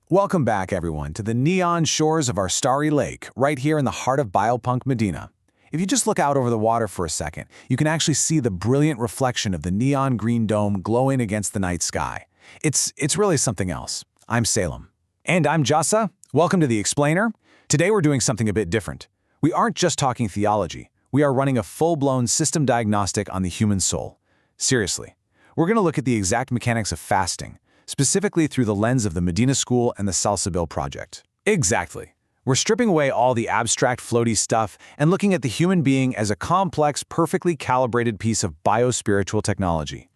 Welcome back, everyone, to the neon shores of our starry lake, right here in the heart of Biopunk Medina. If you just look out over the water for a second, you can actually see the brilliant reflection of the neon green dome glowing against the night sky. It's really something else. I'm Salem. And I'm Jasa. Welcome to The Explainer. Today we're doing something a bit different. We aren't just talking theology. We are running a full-blown system diagnostic on the human soul. Seriously. We're going to look at the exact mechanics of fasting, specifically through the lens of the Medina School and the Salsabil Project. Exactly. We're stripping away all the abstract, floaty stuff and looking at the human being as a complex, perfectly calibrated piece of biospiritual technology.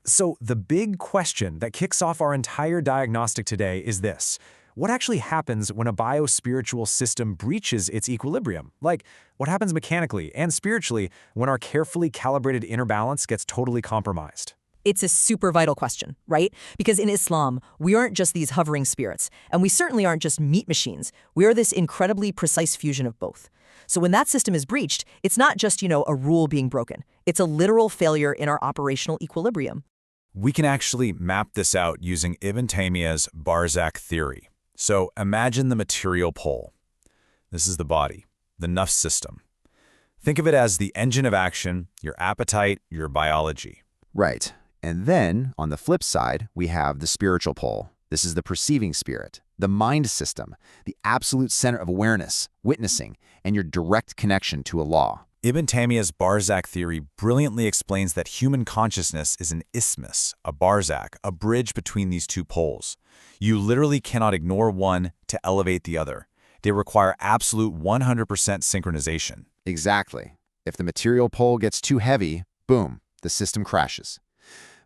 So the big question that kicks off our entire diagnostic today is this. What actually happens when a biospiritual system breaches its equilibrium? Like, what happens mechanically and spiritually when our carefully calibrated inner balance gets totally compromised? It's a super vital question, right? Because in Islam, we aren't just these hovering spirits, and we certainly aren't just meat machines. We are this incredibly precise fusion of both. So when that system is breached, it's not just, a rule being broken. It's a literal failure in our operational equilibrium. We can actually map this out using Ibn Taymiyyah's Barzakh theory. So imagine the material pole. This is the body, the nafs system. Think of it as the engine of action, your appetite, your biology. Right. And then, on the flip side, we have the spiritual pole. This is the perceiving spirit, the mind system, the absolute center of awareness, witnessing, and your direct connection to Allah. Ibn Taymiyyah's Barzakh theory brilliantly explains that human consciousness is an isthmus, a barzakh, a bridge between these two poles. You literally cannot ignore one to elevate the other. They require absolute 100% synchronization. Exactly. If the material pole gets too heavy, boom, the system crashes.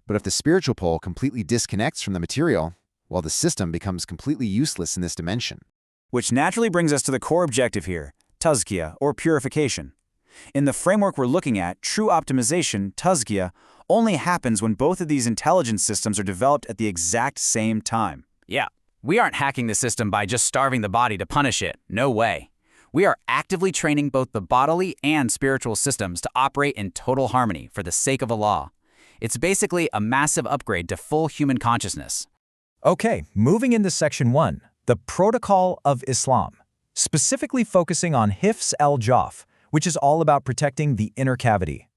But if the spiritual pole completely disconnects from the material, well, the system becomes completely useless in this dimension. Which naturally brings us to the core objective here, tazkiyah, or purification. In the framework we're looking at, true optimization, tazkiyah, only happens when both of these intelligence systems are developed at the exact same time. Yeah, we aren't hacking the system by just starving the body to punish it. No way. We are actively training both the bodily and spiritual systems to operate in total harmony for the sake of Allah. It's basically a massive upgrade to full human consciousness. Okay, moving into Section 1, the Protocol of Islam, specifically focusing on Hifz el-Jawf, which is all about protecting the inner cavity.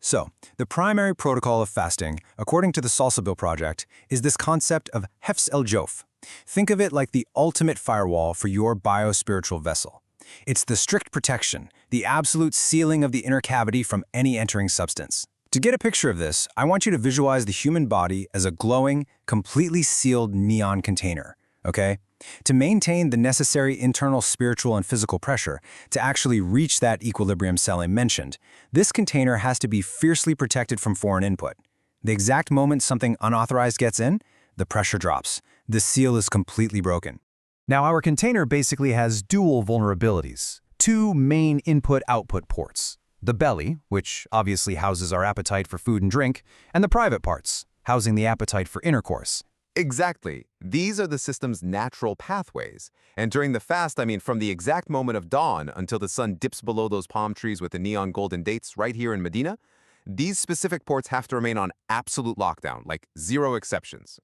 So, the primary protocol of fasting, according to the Salsabil Project, is this concept of Hifz el-Jawf. Think of it like the ultimate firewall for your biospiritual vessel. It's the strict protection, the absolute sealing of the inner cavity from any entering substance. To get a picture of this, I want you to visualize the human body as a glowing, completely sealed neon container, okay? To maintain the necessary internal spiritual and physical pressure, to actually reach that equilibrium Salem mentioned, this container has to be fiercely protected from foreign input. The exact moment something unauthorized gets in, the pressure drops. The seal is completely broken. Now, our container basically has dual vulnerabilities, two main input-output ports. The belly, which obviously houses our appetite for food and drink, and the private parts, housing the appetite for intercourse. Exactly. These are the system's natural pathways. And during the fast, from the exact moment of dawn until the sun dips below those palm trees with the neon golden dates right here in Medina, these specific ports have to remain on absolute lockdown, like zero exceptions.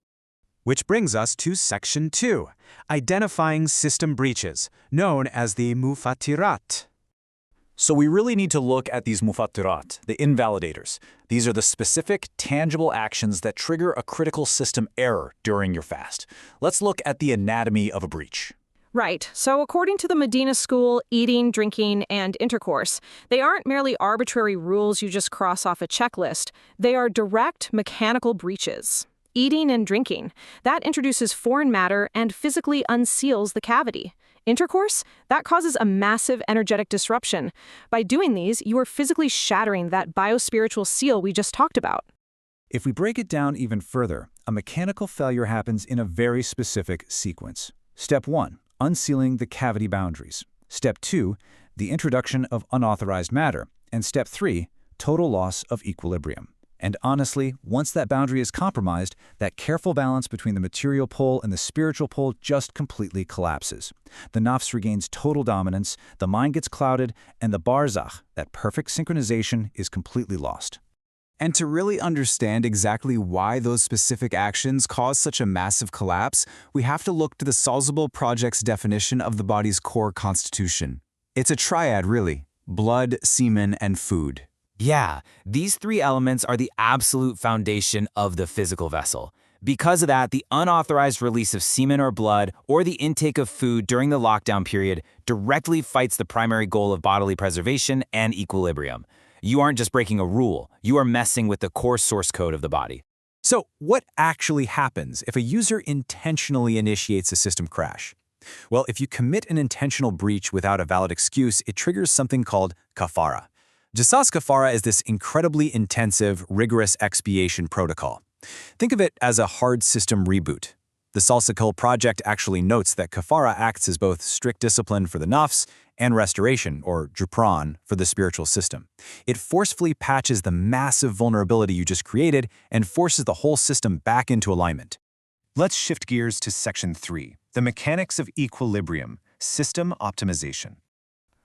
Which brings us to Section 2, identifying system breaches, known as the mufattirat. So we really need to look at these mufattirat, the invalidators. These are the specific, tangible actions that trigger a critical system error during your fast. Let's look at the anatomy of a breach. Right. So according to the Medina School, eating, drinking, and intercourse, they aren't merely arbitrary rules you just cross off a checklist. They are direct mechanical breaches. Eating and drinking, that introduces foreign matter and physically unseals the cavity. Intercourse, that causes a massive energetic disruption. By doing these, you are physically shattering that biospiritual seal we just talked about. If we break it down even further, a mechanical failure happens in a very specific sequence. Step 1, unsealing the cavity boundaries. Step 2, the introduction of unauthorized matter. And Step 3, total loss of equilibrium. And honestly, once that boundary is compromised, that careful balance between the material pole and the spiritual pole just completely collapses. The nafs regains total dominance, the mind gets clouded, and the barzakh, that perfect synchronization, is completely lost. And to really understand exactly why those specific actions cause such a massive collapse, we have to look to the Salzburg Project's definition of the body's core constitution. It's a triad, really: blood, semen, and food. Yeah, these three elements are the absolute foundation of the physical vessel. Because of that, the unauthorized release of semen or blood or the intake of food during the lockdown period directly fights the primary goal of bodily preservation and equilibrium. You aren't just breaking a rule, you are messing with the core source code of the body. So, what actually happens if a user intentionally initiates a system crash? Well, if you commit an intentional breach without a valid excuse, it triggers something called kafara. Jasas kafara is this incredibly intensive, rigorous expiation protocol. Think of it as a hard system reboot. The Salzburg Project actually notes that kafara acts as both strict discipline for the nafs and restoration, or jupran, for the spiritual system. It forcefully patches the massive vulnerability you just created and forces the whole system back into alignment. Let's shift gears to Section 3, the mechanics of equilibrium, system optimization.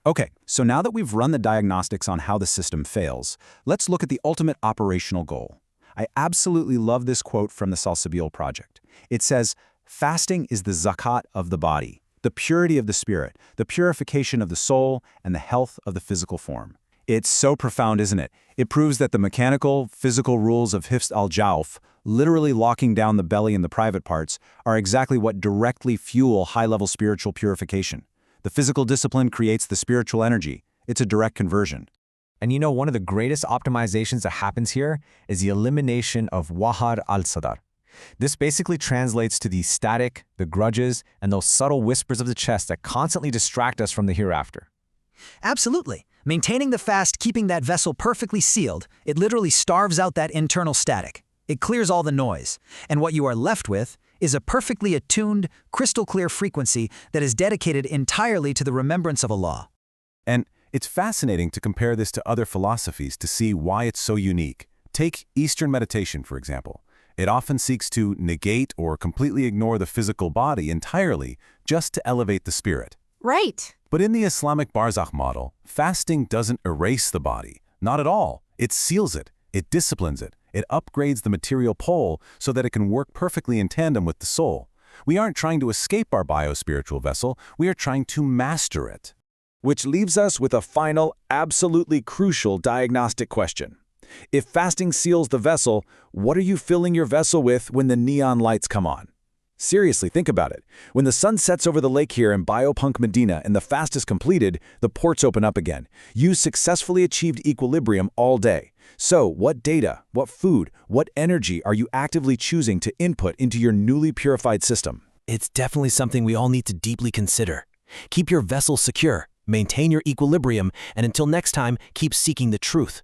Okay, so now that we've run the diagnostics on how the system fails, let's look at the ultimate operational goal. I absolutely love this quote from the Salzburg Project. It says, "Fasting is the zakat of the body, the purity of the spirit, the purification of the soul, and the health of the physical form." It's so profound, isn't it? It proves that the mechanical, physical rules of Hifz al-Jawf, literally locking down the belly and the private parts, are exactly what directly fuel high-level spiritual purification. The physical discipline creates the spiritual energy. It's a direct conversion. And you know, one of the greatest optimizations that happens here is the elimination of wahar al-sadar. This basically translates to the static, the grudges, and those subtle whispers of the chest that constantly distract us from the hereafter. Absolutely. Maintaining the fast, keeping that vessel perfectly sealed, it literally starves out that internal static. It clears all the noise. And what you are left with is a perfectly attuned, crystal-clear frequency that is dedicated entirely to the remembrance of Allah. And it's fascinating to compare this to other philosophies to see why it's so unique. Take Eastern meditation, for example. It often seeks to negate or completely ignore the physical body entirely just to elevate the spirit. Right. But in the Islamic Barzakh model, fasting doesn't erase the body. Not at all. It seals it. It disciplines it. It upgrades the material pole so that it can work perfectly in tandem with the soul. We aren't trying to escape our bio-spiritual vessel. We are trying to master it. Which leaves us with a final, absolutely crucial diagnostic question. If fasting seals the vessel, what are you filling your vessel with when the neon lights come on? Seriously, think about it. When the sun sets over the lake here in Biopunk Medina and the fast is completed, the ports open up again. You successfully achieved equilibrium all day. So, what data, what food, what energy are you actively choosing to input into your newly purified system? It's definitely something we all need to deeply consider. Keep your vessel secure, maintain your equilibrium, and until next time, keep seeking the truth.